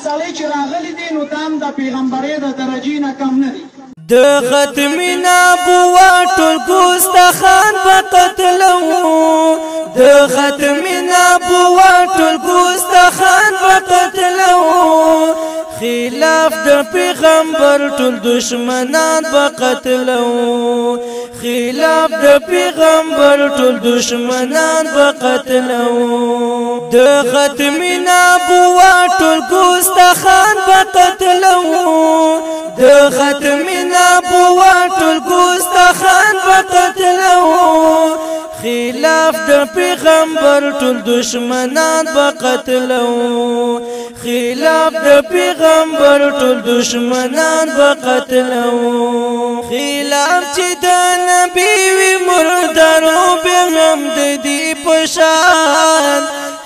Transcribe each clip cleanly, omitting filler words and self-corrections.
سړی چې راغلی دی نو دا هم د پیغمبرۍ د درجې نه کم نه دی. د ختم نبوت ټول ګستاخان په قتلو، د ختم نبوت ټول ګستاخان په قتلو، خلاف د پیغمبر ټول دشمنان په قتلو، خلاف د پیغمبر ټول دشمنان په قتلو، د ختم نبوت ټول ګستاخان په قتلو، د ختم نبوت ټول ګستاخان په قتلو، خلاف د پیغمبر ټول دشمنان په قتلو، خلاف د پیغمبر ټول دشمنان په قتلو، خلاف چې د نبی وی مردارو بهم د دې پشان،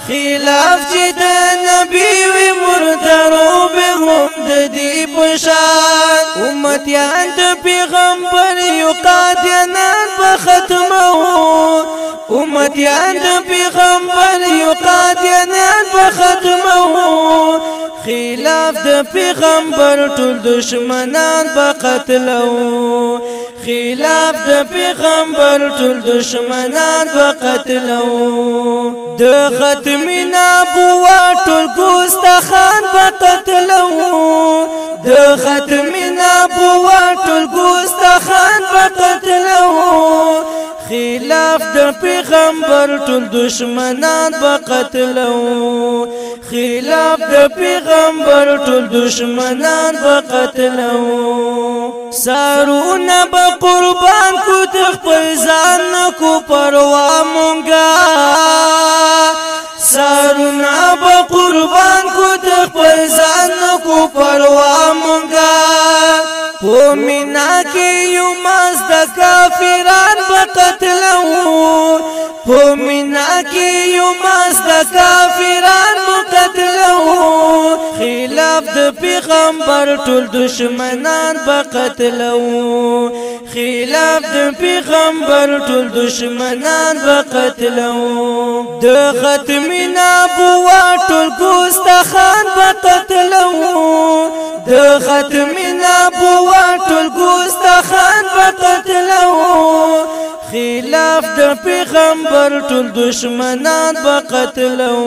خلاف چې د نبی وی مردارو بهم د دې پشان، امتیان د پیغمبر یو قادیانان په ختمو، امتیان د پیغمبر یو قادیانان په ختمو، خلاف د پیغمبر ټول دشمنان په قتلو، خلاف د پیغمبر ټول دشمنان په قتلو، د ختم نبوت ټول ګستاخان په قتلو، د ختم نبوت ټول ګستاخان په قتلو، خلاف د پیغمبر ټول دشمنان په قتلو، خلاف د پیغمبر ټول دشمنان په قتلو، سارونه به قربان کو د خپل ځان کو پروا مونږه، سارونه به قربان کو د خپل ځان کو پروا مونږه، په مینا کې یو ماز د کافران په قتلو، په مینا کې یو ماز د کافران په قتلو، خلاف د پیغمبر ټول دشمنان په قتلو، خلاف د پیغمبر ټول دشمنان په قتلو، د ختم نبوت ټول ګستاخان په قتلو، د ختم نبوت ټول ګستاخان په قتلو، خلاف د پیغمبر ټول دشمنان په قتلو،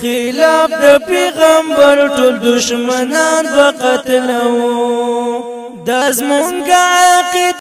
خلاف د پیغمبر ټول دشمنان په قتلو، د زمونږ عقیده